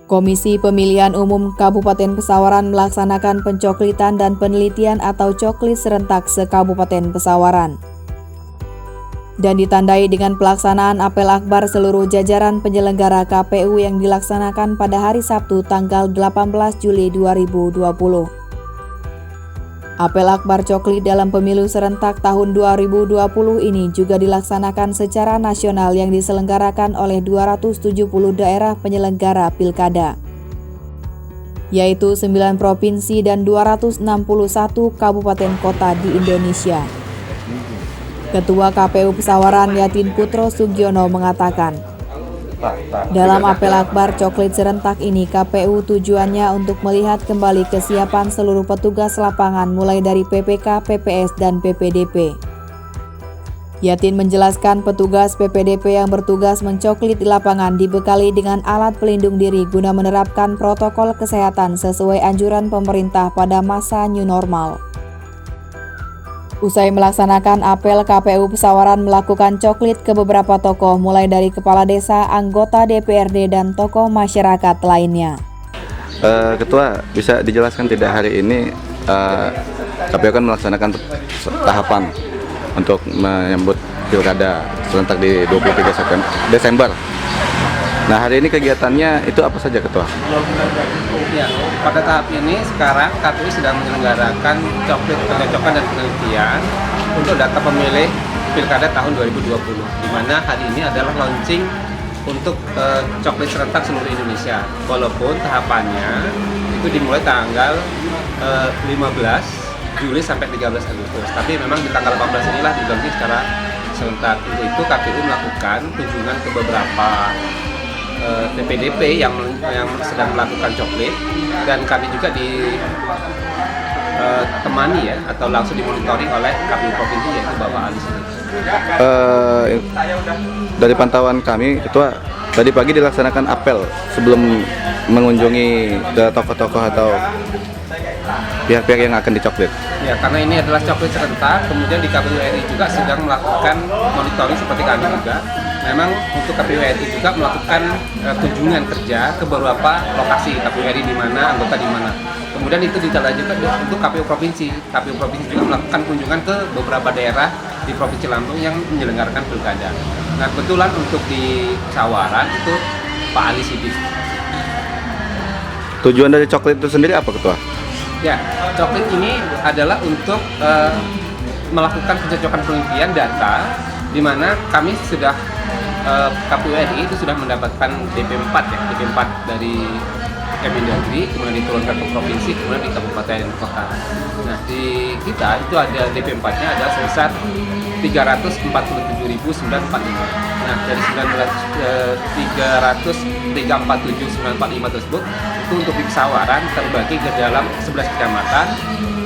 Komisi Pemilihan Umum Kabupaten Pesawaran melaksanakan pencoklitan dan penelitian atau coklit serentak se-Kabupaten Pesawaran. Dan ditandai dengan pelaksanaan apel akbar seluruh jajaran penyelenggara KPU yang dilaksanakan pada hari Sabtu tanggal 18 Juli 2020. Apel akbar coklit dalam pemilu serentak tahun 2020 ini juga dilaksanakan secara nasional yang diselenggarakan oleh 270 daerah penyelenggara pilkada, yaitu 9 provinsi dan 261 kabupaten kota di Indonesia. Ketua KPU Pesawaran Yatin Putro Sugiono mengatakan, dalam apel akbar coklit serentak ini KPU tujuannya untuk melihat kembali kesiapan seluruh petugas lapangan mulai dari PPK, PPS, dan PPDP. Yatin menjelaskan petugas PPDP yang bertugas mencoklit di lapangan dibekali dengan alat pelindung diri guna menerapkan protokol kesehatan sesuai anjuran pemerintah pada masa new normal. Usai melaksanakan apel, KPU Pesawaran melakukan coklit ke beberapa tokoh mulai dari kepala desa, anggota DPRD, dan tokoh masyarakat lainnya. Ketua, bisa dijelaskan tidak hari ini KPU kan melaksanakan tahapan untuk menyambut pilkada serentak di 23 Desember. Nah, hari ini kegiatannya itu apa saja, Ketua? Ya, pada tahap ini sekarang KPU sedang menyelenggarakan coklit pencocokan dan penelitian untuk data pemilih pilkada tahun 2020, di mana hari ini adalah launching untuk coklit serentak seluruh Indonesia. Walaupun tahapannya itu dimulai tanggal 15 Juli sampai 13 Agustus, tapi memang di tanggal 18 inilah dilaunching secara serentak. Untuk itu KPU melakukan kunjungan ke beberapa PPDP yang sedang melakukan coklit, dan kami juga ditemani ya atau langsung dimonitoring oleh KPU Provinsi, yaitu Bapak Ali. Dari pantauan kami, Ketua, tadi pagi dilaksanakan apel sebelum mengunjungi ke tokoh-tokoh atau pihak-pihak yang akan dicoklit. Ya, karena ini adalah coklit serentak, kemudian di KPU RI juga sedang melakukan monitoring seperti kami juga. Memang untuk KPU RI juga melakukan kunjungan kerja ke beberapa lokasi KPU RI di mana, anggota di mana. Kemudian itu dilanjutkan untuk KPU Provinsi. KPU Provinsi juga melakukan kunjungan ke beberapa daerah di Provinsi Lampung yang menyelenggarakan pilkada. Nah, kebetulan untuk di Pesawaran itu Pak Ali Siddiq. Tujuan dari coklit itu sendiri apa, Ketua? Ya, coklit ini adalah untuk melakukan pencocokan penelitian data, di mana kami sudah KPU RI itu sudah mendapatkan DP4 ya, DP4 dari Kemendagri, kemudian diturunkan ke provinsi, kemudian di kabupaten kota. Nah, di kita itu ada DP4-nya adalah sebesar 347.945. Nah, dari 347.945 tersebut itu untuk di Pesawaran terbagi ke dalam 11 kecamatan,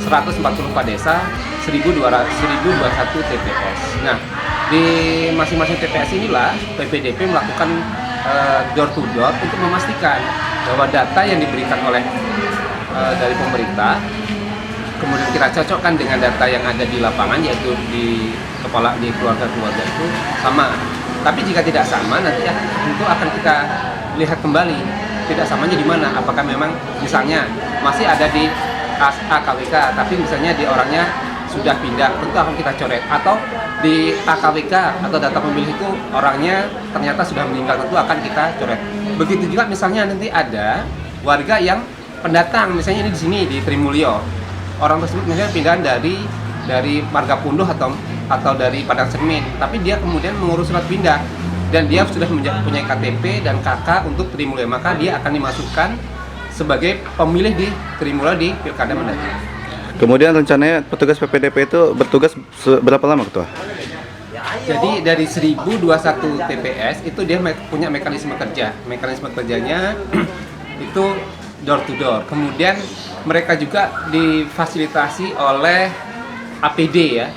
144 desa, 1.201 TPS. Nah, di masing-masing TPS inilah PPDP melakukan door to door untuk memastikan bahwa data yang diberikan oleh dari pemerintah kemudian kita cocokkan dengan data yang ada di lapangan, yaitu di keluarga-keluarga itu sama. Tapi jika tidak sama, nanti tentu akan kita lihat kembali tidak samanya di mana. Apakah memang misalnya masih ada di AKWK, tapi misalnya di orangnya sudah pindah, tentu akan kita coret. Atau di AKWK atau data pemilih itu orangnya ternyata sudah meninggal, tentu akan kita coret. Begitu juga misalnya nanti ada warga yang pendatang, misalnya ini di sini di Trimulyo, orang tersebut misalnya pindah dari Marga Punduh atau dari Padang Cermin, tapi dia kemudian mengurus surat pindah dan dia sudah mempunyai KTP dan KK untuk Trimulyo, maka dia akan dimasukkan sebagai pemilih di Trimulyo di pilkada mendatang. Kemudian rencananya petugas PPDP itu bertugas berapa lama, Ketua? Jadi dari 1021 TPS itu dia punya mekanisme kerja. Mekanisme kerjanya itu door to door. Kemudian mereka juga difasilitasi oleh APD ya,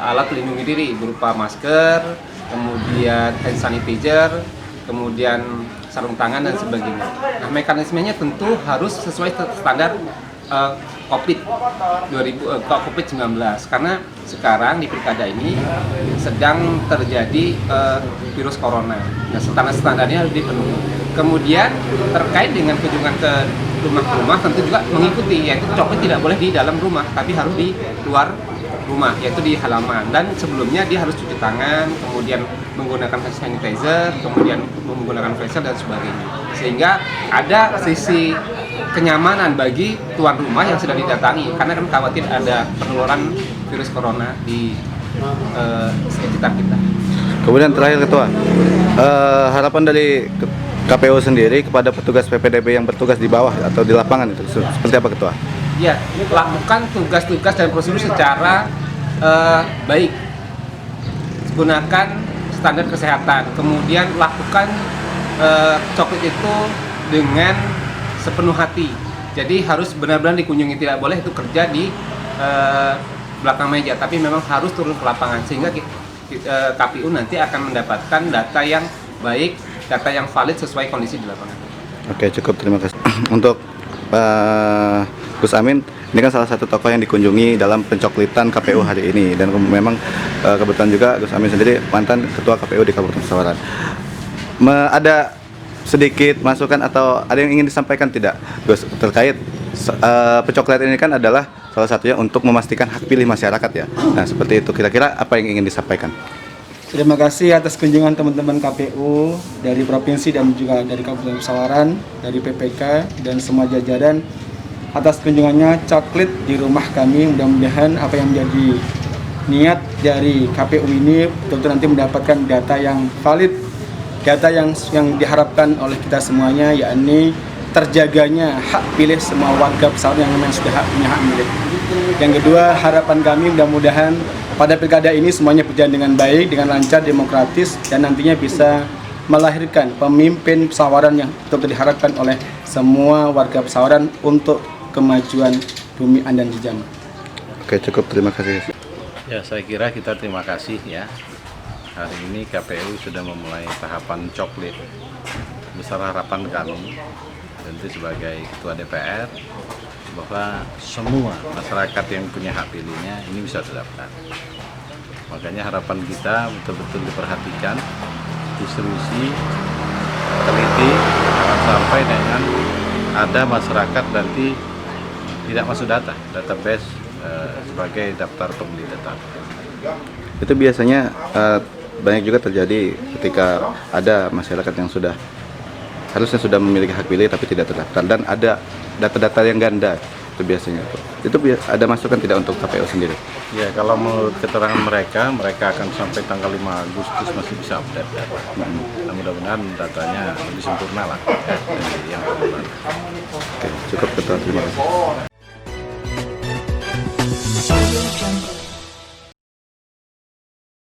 alat pelindung diri berupa masker, kemudian hand sanitizer, kemudian sarung tangan dan sebagainya. Nah, mekanismenya tentu harus sesuai standar COVID-19 karena sekarang di pilkada ini sedang terjadi virus corona. Nah, standar-standarnya harus dipenuhi. Kemudian terkait dengan kunjungan ke rumah tentu juga mengikuti, yaitu coklat tidak boleh di dalam rumah, tapi harus di luar rumah, yaitu di halaman. Dan sebelumnya dia harus cuci tangan, kemudian menggunakan hand sanitizer, kemudian menggunakan facial dan sebagainya. Sehingga ada sisi kenyamanan bagi tuan rumah yang sedang didatangi, karena kan khawatir ada penularan virus corona di sekitar kita. Kemudian terakhir Ketua, harapan dari KPU sendiri kepada petugas PPDB yang bertugas di bawah atau di lapangan itu seperti apa Ketua? Ya, lakukan tugas-tugas dan prosedur secara baik, gunakan standar kesehatan, kemudian lakukan coklat itu dengan sepenuh hati. Jadi harus benar-benar dikunjungi, tidak boleh itu kerja di belakang meja, tapi memang harus turun ke lapangan sehingga KPU nanti akan mendapatkan data yang baik, data yang valid sesuai kondisi di lapangan. Oke, cukup, terima kasih. Untuk Gus Amin, ini kan salah satu tokoh yang dikunjungi dalam pencoklitan KPU hari ini, dan memang kebetulan juga Gus Amin sendiri mantan Ketua KPU di Kabupaten Pesawaran. Ada sedikit masukan atau ada yang ingin disampaikan tidak, Gus, terkait pencoklitan ini kan adalah salah satunya untuk memastikan hak pilih masyarakat ya. Nah, seperti itu, kira-kira apa yang ingin disampaikan? Terima kasih atas kunjungan teman-teman KPU dari provinsi dan juga dari Kabupaten Pesawaran, dari PPK dan semua jajaran atas kunjungannya coklat di rumah kami. Mudah-mudahan apa yang menjadi niat dari KPU ini betul-betul nanti mendapatkan data yang valid, data yang diharapkan oleh kita semuanya, yakni terjaganya hak pilih semua warga Pesawaran yang memang sudah punya hak milik. Yang kedua, harapan kami mudah-mudahan pada pilkada ini semuanya berjalan dengan baik, dengan lancar, demokratis, dan nantinya bisa melahirkan pemimpin Pesawaran yang betul-betul diharapkan oleh semua warga Pesawaran untuk kemajuan bumi Andan Jejama. Oke, cukup, terima kasih. Ya, saya kira kita terima kasih ya. Hari ini KPU sudah memulai tahapan coklit. Besar harapan kami, tentu sebagai Ketua DPR, bahwa semua masyarakat yang punya hak pilihnya ini bisa terdaftar. Makanya harapan kita betul-betul diperhatikan, distribusi, teliti, jangan sampai dengan ada masyarakat nanti tidak masuk database sebagai daftar pemilih tetap. Itu biasanya banyak juga terjadi ketika ada masyarakat yang harusnya sudah memiliki hak pilih tapi tidak terdaftar, dan ada data-data yang ganda, itu biasanya. Itu ada masukan tidak untuk KPU sendiri? Ya, kalau menurut keterangan mereka akan sampai tanggal 5 Agustus masih bisa update data. Nah, mudah-mudahan datanya lebih sempurna lah ya, dari yang kemarin. Oke, cukup, Ketua, terima kasih.